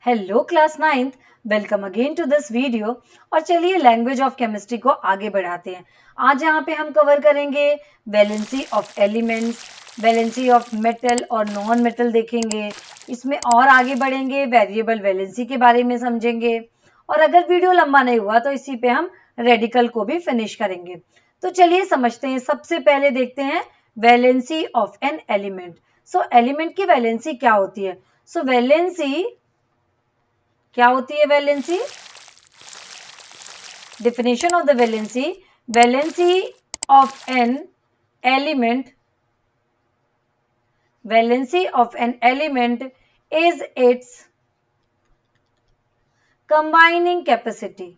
Hello class 9th, welcome again to this video. और चलिए language of chemistry को आगे बढ़ाते हैं। आज यहाँ पे हम कवर करेंगे valency of elements, valency of metal और नॉन मेटल देखेंगे। इसमें और आगे बढ़ेंगे, वेरिएबल वैलेंसी के बारे में समझेंगे। और अगर वीडियो लंबा नहीं हुआ तो इसी पे हम रेडिकल को भी फिनिश करेंगे। तो चलिए समझते हैं। सबसे पहले देखते हैं valency of an element. So element की वैलेंसी क्या होती है? सो वैलेंसी क्या होती है? Valency, definition of the valency of an element, valency of an element is its combining capacity.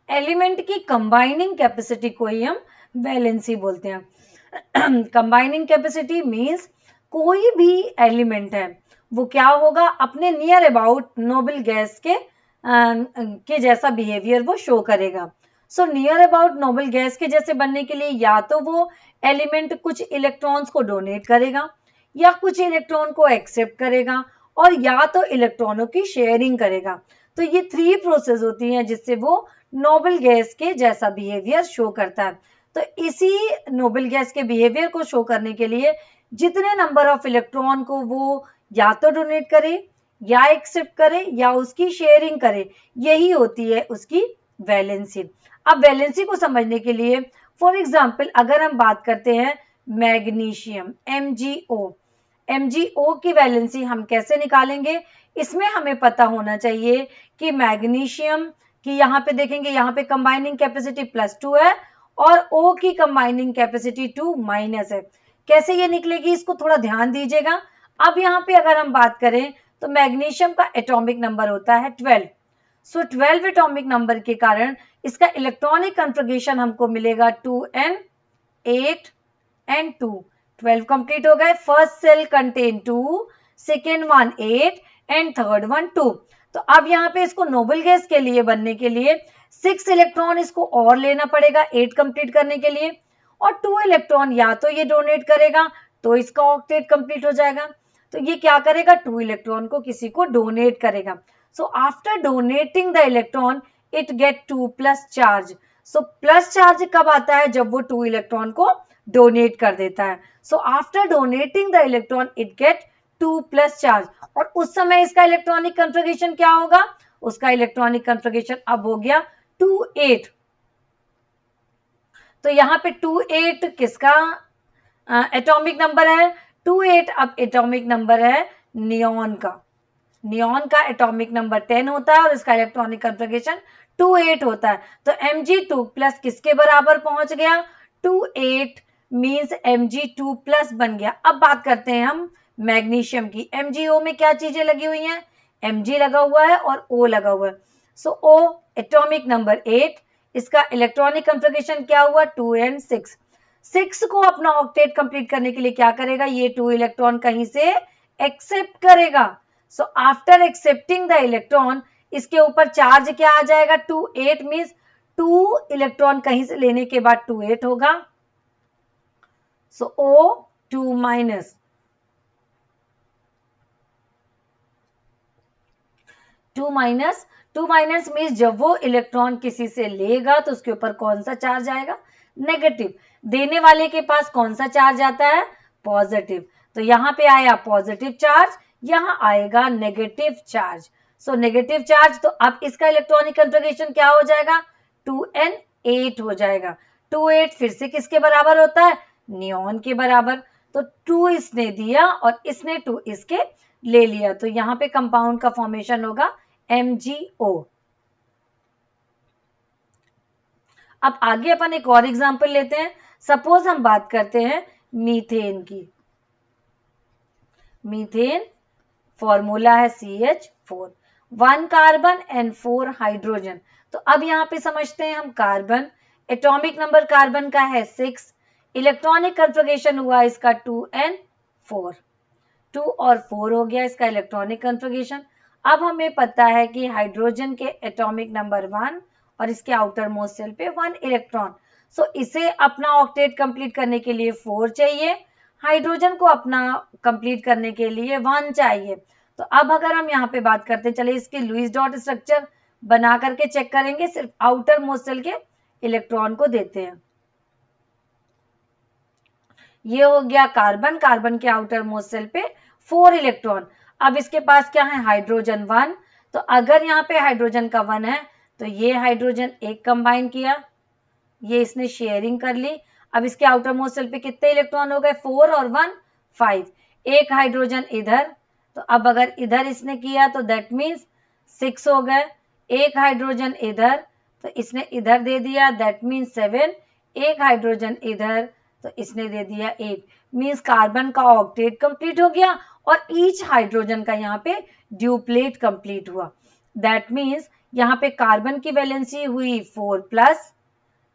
Element की कंबाइनिंग कैपेसिटी को ही हम वैलेंसी बोलते हैं। कंबाइनिंग कैपेसिटी मीन्स कोई भी एलिमेंट है वो क्या होगा, अपने नियर अबाउट नोबल गैस के जैसा बिहेवियर वो शो करेगा। So near about noble gas के जैसे बनने के लिए या तो वो एलिमेंट कुछ इलेक्ट्रॉन्स को डोनेट करेगा, या कुछ इलेक्ट्रॉन को एक्सेप्ट करेगा, और या तो इलेक्ट्रॉनों की शेयरिंग करेगा। तो ये 3 प्रोसेस होती हैं जिससे वो नोबल गैस के जैसा बिहेवियर शो करता है। तो इसी नोबल गैस के बिहेवियर को शो करने के लिए जितने नंबर ऑफ इलेक्ट्रॉन को वो या तो डोनेट करे, या एक्सेप्ट करे, या उसकी शेयरिंग करे, यही होती है उसकी वैलेंसी। अब वैलेंसी को समझने के लिए फॉर एग्जाम्पल अगर हम बात करते हैं मैग्नीशियम MgO, MgO की वैलेंसी हम कैसे निकालेंगे? इसमें हमें पता होना चाहिए कि मैग्नीशियम की यहाँ पे देखेंगे, यहाँ पे कंबाइनिंग कैपेसिटी +2 है और O की कंबाइनिंग कैपेसिटी 2 माइनस है। कैसे ये निकलेगी इसको थोड़ा ध्यान दीजिएगा। अब यहाँ पे अगर हम बात करें तो मैग्नीशियम का एटॉमिक नंबर होता है 12। सो 12 एटॉमिक नंबर के कारण इसका इलेक्ट्रॉनिक कन्फिगरेशन हमको मिलेगा 2n 8 and 2। 12 कंप्लीट हो गए। First shell contain 2, second one 8 and third one 2। तो अब यहाँ पे इसको नोबल गैस के लिए बनने के लिए 6 इलेक्ट्रॉन इसको और लेना पड़ेगा 8 कंप्लीट करने के लिए, और 2 इलेक्ट्रॉन या तो ये डोनेट करेगा तो इसका ऑक्टेट कंप्लीट हो जाएगा। तो ये क्या करेगा, 2 इलेक्ट्रॉन को किसी को डोनेट करेगा। So after donating the electron it get 2 plus charge. So plus charge कब आता है? जब वो 2 इलेक्ट्रॉन को डोनेट कर देता है। So after donating the electron it get 2 plus charge, और उस समय इसका इलेक्ट्रॉनिक कन्फिगरेशन क्या होगा? उसका इलेक्ट्रॉनिक कन्फिगरेशन अब हो गया 2 8। तो यहाँ पे 2 8 किसका एटॉमिक नंबर है? 2 8 अब एटॉमिक नंबर है नियॉन का। नियॉन का एटॉमिक नंबर 10 होता है और इसका इलेक्ट्रॉनिक कन्फिगरेशन 2 8 होता है। तो Mg2 प्लस किसके बराबर पहुंच गया? 2 8 मीन्स Mg2 प्लस बन गया। अब बात करते हैं हम मैग्नीशियम की। MgO में क्या चीजें लगी हुई हैं? Mg लगा हुआ है और O लगा हुआ है। सो O एटॉमिक नंबर 8, इसका इलेक्ट्रॉनिक कन्फिगरेशन क्या हुआ? 2 and 6। 6 को अपना ऑक्टेट कंप्लीट करने के लिए क्या करेगा? ये 2 इलेक्ट्रॉन कहीं से एक्सेप्ट करेगा। So after accepting the electron इसके ऊपर चार्ज क्या आ जाएगा? 2 8 मीन्स 2 इलेक्ट्रॉन कहीं से लेने के बाद 2 8 होगा। सो O2 minus, 2 minus, 2 minus means जब वो इलेक्ट्रॉन किसी से लेगा तो उसके ऊपर कौन सा चार्ज आएगा? नेगेटिव। देने वाले के पास कौन सा चार्ज आता है? पॉजिटिव। तो यहाँ पे आया पॉजिटिव चार्ज, यहाँ आएगा negative charge. So negative charge, तो अब इसका इलेक्ट्रॉनिक कन्फिगरेशन क्या हो जाएगा? 2n 8 हो जाएगा। 2 8 फिर से किसके बराबर होता है? नियॉन के बराबर। तो 2 इसने दिया और इसने 2 इसके ले लिया, तो यहाँ पे कंपाउंड का फॉर्मेशन होगा MgO। अब आगे अपन एक और एग्जांपल लेते हैं। सपोज हम बात करते हैं मीथेन की। मीथेन फॉर्मूला है CH4, 1 कार्बन एंड 4 हाइड्रोजन। तो अब यहाँ पे समझते हैं हम कार्बन। एटॉमिक नंबर कार्बन का है 6, इलेक्ट्रॉनिक कन्फिगरेशन हुआ इसका 2n4। 2 और 4 हो गया इसका इलेक्ट्रॉनिक कन्फिगरेशन। अब हमें पता है कि हाइड्रोजन के एटॉमिक नंबर 1 और इसके आउटर मोस्ट शेल पे 1 इलेक्ट्रॉन। सो इसे अपना ऑक्टेट कंप्लीट करने के लिए 4 चाहिए, हाइड्रोजन को अपना कंप्लीट करने के लिए 1 चाहिए। तो अब अगर हम यहाँ पे बात करते हैं, चलिए इसकी लुईस डॉट स्ट्रक्चर बना करके चेक करेंगे, सिर्फ आउटर मोस्ट शेल के इलेक्ट्रॉन को देते हैं। ये हो गया कार्बन, कार्बन के आउटर मोस्ट शेल पे 4 इलेक्ट्रॉन। अब इसके पास क्या है, हाइड्रोजन 1। तो अगर यहाँ पे हाइड्रोजन का 1 है तो ये हाइड्रोजन एक कंबाइन किया, ये इसने शेयरिंग कर ली। अब इसके आउटर मोस्ट शेल पे कितने इलेक्ट्रॉन हो गए, 4 और 1 5। एक हाइड्रोजन इधर, तो अब अगर इधर इसने किया तो दैट मीन्स 6 हो गए। एक हाइड्रोजन इधर, तो इसने इधर दे दिया, दैट मीन्स 7। एक हाइड्रोजन इधर, तो इसने दे दिया 8। मीन्स कार्बन का ऑक्टेट कंप्लीट हो गया और ईच हाइड्रोजन का यहाँ पे ड्यूप्लेट कंप्लीट हुआ। दैट मीन्स यहाँ पे कार्बन की वैलेंसी हुई 4+,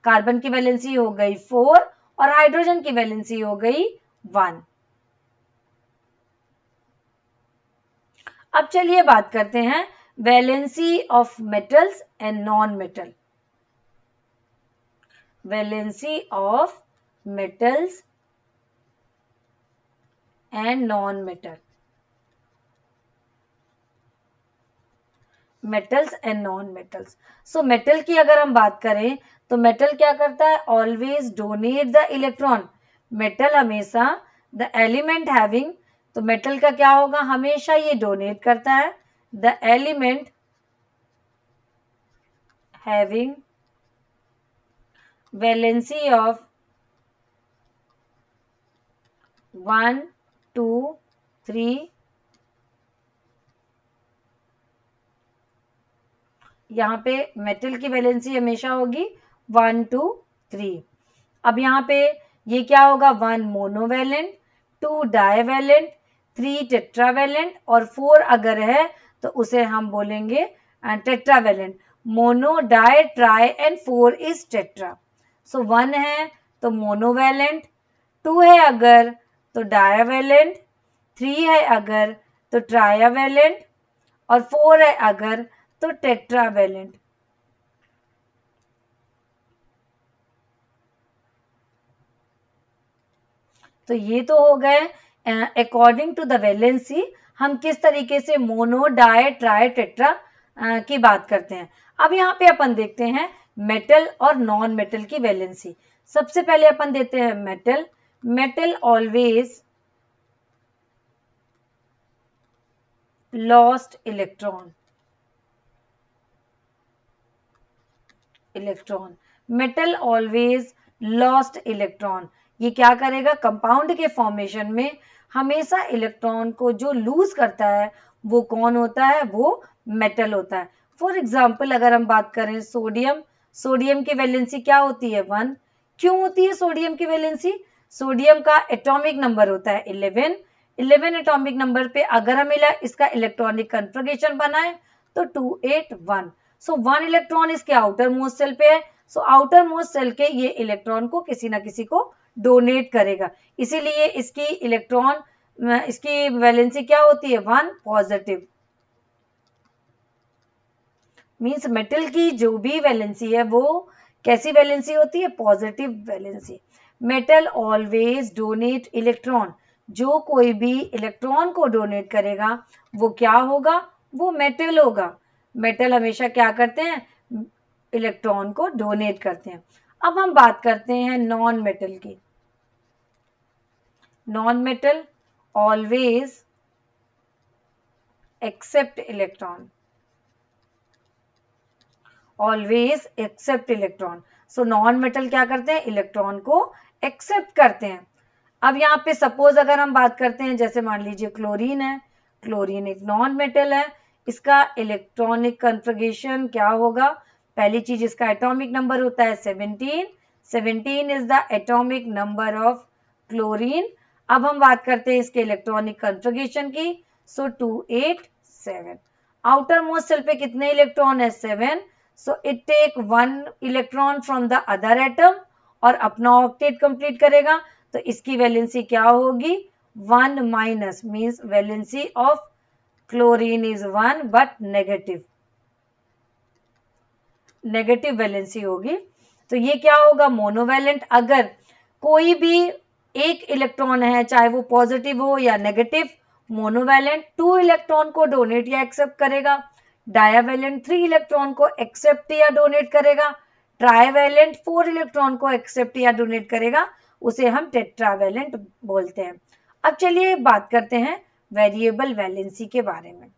कार्बन की वैलेंसी हो गई 4 और हाइड्रोजन की वैलेंसी हो गई 1। अब चलिए बात करते हैं valency of metals and non metal. Valency of metals and non metal. Metals and non metals. So metal की अगर हम बात करें तो मेटल क्या करता है, always donate the electron. Metal हमेशा द एलिमेंट हैविंग, तो मेटल का क्या होगा, हमेशा ये डोनेट करता है। The element having valency of 1 2 3, यहाँ पे मेटल की वैलेंसी हमेशा होगी 1 2 3। अब यहाँ पे ये क्या होगा, 1 मोनोवैलेंट, 2 डाइवैलेंट, 3 टेट्रावैलेंट और 4 अगर है तो उसे हम बोलेंगे tetravalent. Mono, di, tri and 4 is tetra. So 1 है तो मोनोवैलेंट, 2 है अगर तो डाइवैलेंट, 3 है अगर तो ट्राइवैलेंट और 4 है अगर तो टेट्रावैलेंट। तो ये तो हो गए अकॉर्डिंग टू द वैलेंसी हम किस तरीके से मोनो, डाई, ट्राई, टेट्रा की बात करते हैं। अब यहाँ पे अपन देखते हैं मेटल और नॉन मेटल की वैलेंसी। सबसे पहले अपन देते हैं metal. Metal always lost electron. Metal always lost electron. ये क्या करेगा, कंपाउंड के फॉर्मेशन में हमेशा इलेक्ट्रॉन को जो लूज करता है वो कौन होता है, वो मेटल होता है। फॉर एग्जाम्पल अगर हम बात करें सोडियम, सोडियम की वैलेंसी क्या होती है, 1। क्यों होती है सोडियम की वैलेंसी, सोडियम का एटॉमिक नंबर होता है 11। 11 एटॉमिक नंबर पे अगर हम इसका इलेक्ट्रॉनिक कन्फिगरेशन बनाए तो 281। सो 1 इलेक्ट्रॉन इसके आउटर मोस्ट शेल पे है। सो आउटर मोस्ट शेल के ये इलेक्ट्रॉन को किसी ना किसी को डोनेट करेगा, इसीलिए इसकी इलेक्ट्रॉन इसकी वैलेंसी क्या होती है, 1 पॉजिटिव। मींस मेटल की जो भी वैलेंसी है वो कैसी वैलेंसी होती है, positive valency. Metal always donate electron, जो कोई भी इलेक्ट्रॉन को डोनेट करेगा वो क्या होगा, वो मेटल होगा। मेटल हमेशा क्या करते हैं, इलेक्ट्रॉन को डोनेट करते हैं। अब हम बात करते हैं नॉन मेटल की। Non metal always accept electron, always accept electron. So non metal क्या करते हैं, इलेक्ट्रॉन को एक्सेप्ट करते हैं। अब यहाँ पे सपोज अगर हम बात करते हैं, जैसे मान लीजिए क्लोरीन है, क्लोरीन एक नॉन मेटल है, इसका इलेक्ट्रॉनिक कन्फिगरेशन क्या होगा, पहली चीज इसका एटॉमिक नंबर होता है 17। 17 is the atomic number of chlorine. अब हम बात करते हैं इसके इलेक्ट्रॉनिक कन्फिगरेशन की। सो 287। आउटर मोस्ट शेल पे कितने इलेक्ट्रॉन है, 7। So it take 1 electron from the other atom और अपना ऑक्टेट कंप्लीट करेगा। तो इसकी वैलेंसी क्या होगी, 1 minus, means valency of chlorine is 1 but negative, negative valency होगी। तो ये क्या होगा, मोनोवैलेंट। अगर कोई भी एक इलेक्ट्रॉन है, चाहे वो पॉजिटिव हो या नेगेटिव, मोनोवैलेंट 2 इलेक्ट्रॉन को डोनेट या एक्सेप्ट करेगा। डायावैलेंट 3 इलेक्ट्रॉन को एक्सेप्ट या डोनेट करेगा। ट्राइवैलेंट 4 इलेक्ट्रॉन को एक्सेप्ट या डोनेट करेगा, उसे हम टेट्रावैलेंट बोलते हैं। अब चलिए बात करते हैं वेरिएबल वैलेंसी के बारे में।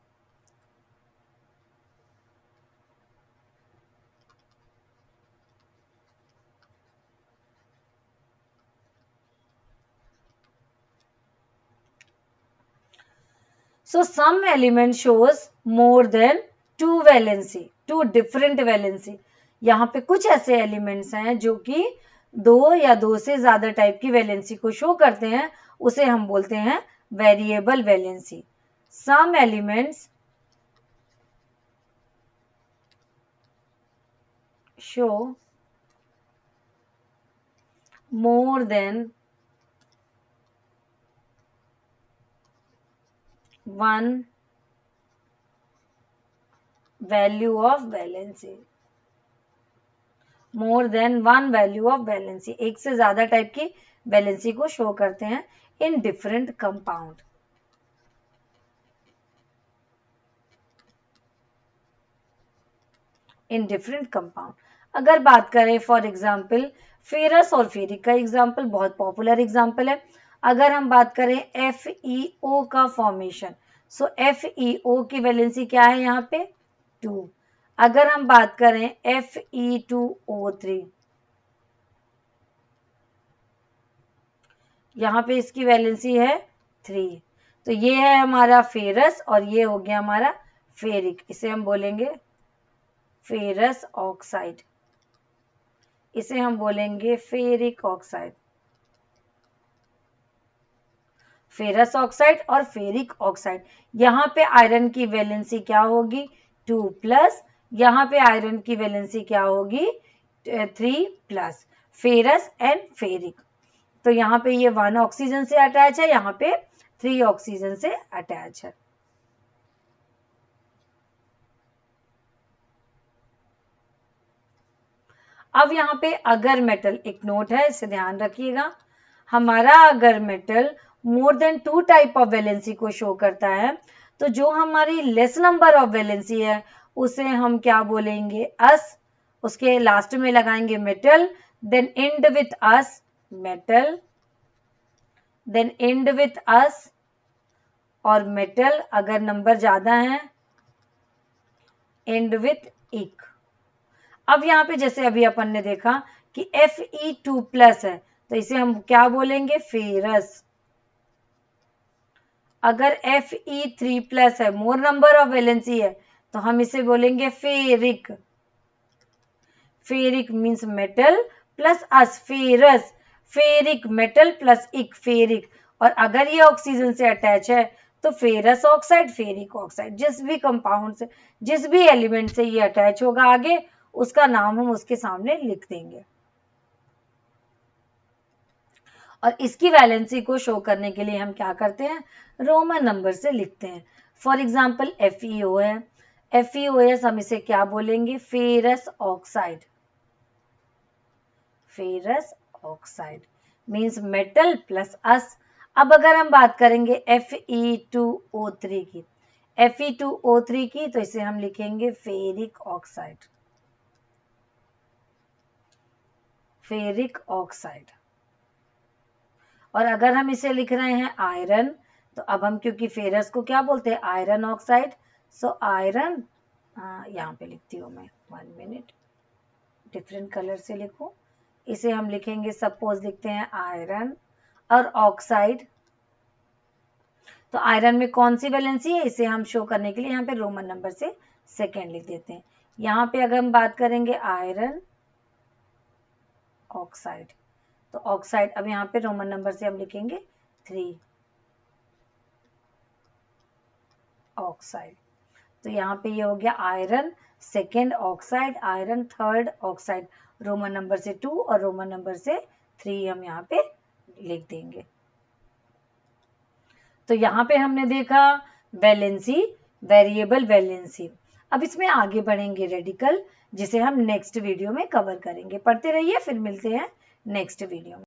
So some element shows more than two valency, two different valency। यहाँ पे कुछ ऐसे एलिमेंट्स हैं जो कि दो या दो से ज्यादा टाइप की वैलेंसी को शो करते हैं, उसे हम बोलते हैं variable valency. Some elements show more than one value of valency, more than one value of valency, एक से ज्यादा टाइप की वैलेंसी को शो करते हैं in different compound. In different compound अगर बात करें, फॉर एग्जाम्पल फेरस और फेरिक का एग्जाम्पल बहुत पॉपुलर एग्जाम्पल है। अगर हम बात करें FeO का फॉर्मेशन, सो FeO की वैलेंसी क्या है यहाँ पे 2। अगर हम बात करें Fe2O3, यहाँ पे इसकी वैलेंसी है 3। तो ये है हमारा फेरस और ये हो गया हमारा फेरिक, इसे हम बोलेंगे फेरस ऑक्साइड, इसे हम बोलेंगे फेरिक ऑक्साइड। फेरस ऑक्साइड और फेरिक ऑक्साइड, यहाँ पे आयरन की वैलेंसी क्या होगी 2+, यहाँ पे आयरन की वैलेंसी क्या होगी 3+, फेरस एंड फेरिक। तो यहाँ पे ये 1 ऑक्सीजन से अटैच है, यहाँ पे 3 ऑक्सीजन से अटैच है। अब यहाँ पे अगर मेटल, एक नोट है इसे ध्यान रखिएगा, हमारा अगर metal more than 2 type of valency को शो करता है, तो जो हमारी लेस नंबर ऑफ वैलेंसी है उसे हम क्या बोलेंगे अस, उसके लास्ट में लगाएंगे metal, then end with ous metal, then end with ous, और मेटल अगर नंबर ज्यादा है एंड विथ इक। अब यहाँ पे जैसे अभी अपन ने देखा कि Fe2+ है, तो इसे हम क्या बोलेंगे फेरस। अगर Fe3+ है, मोर नंबर ऑफ वैलेंसी है, तो हम इसे बोलेंगे ferric. Ferric means metal plus ous ferrous, ferric metal plus ic ferric. और अगर ये ऑक्सीजन से अटैच है तो फेरस ऑक्साइड, फेरिक ऑक्साइड, जिस भी कंपाउंड से, जिस भी एलिमेंट से ये अटैच होगा आगे, उसका नाम हम उसके सामने लिख देंगे। और इसकी वैलेंसी को शो करने के लिए हम क्या करते हैं, रोमन नंबर से लिखते हैं। फॉर एग्जाम्पल FeO है, FeOS हम इसे क्या बोलेंगे ferrous oxide. Ferrous oxide means metal plus ous. अब अगर हम बात करेंगे Fe2O3 की, Fe2O3 की, तो इसे हम लिखेंगे फेरिक ऑक्साइड, फेरिक ऑक्साइड। और अगर हम इसे लिख रहे हैं आयरन, तो अब हम क्योंकि फेरस को क्या बोलते हैं आयरन ऑक्साइड, सो आयरन, यहाँ पे लिखती हूँ मैं 1 मिनट, डिफरेंट कलर से लिखूं, इसे हम लिखेंगे, सपोज लिखते हैं आयरन और ऑक्साइड। तो आयरन में कौन सी वैलेंसी है, इसे हम शो करने के लिए यहाँ पे रोमन नंबर से सेकेंड लिख देते हैं। यहाँ पे अगर हम बात करेंगे आयरन ऑक्साइड, तो ऑक्साइड अब यहाँ पे रोमन नंबर से हम लिखेंगे 3 ऑक्साइड। तो यहाँ पे ये हो गया iron second oxide, iron third oxide, Roman number से 2 और रोमन नंबर से 3 हम यहाँ पे लिख देंगे। तो यहाँ पे हमने देखा वैलेंसी, वेरिएबल वैलेंसी। अब इसमें आगे बढ़ेंगे रेडिकल, जिसे हम नेक्स्ट वीडियो में कवर करेंगे। पढ़ते रहिए, फिर मिलते हैं नेक्स्ट वीडियो में।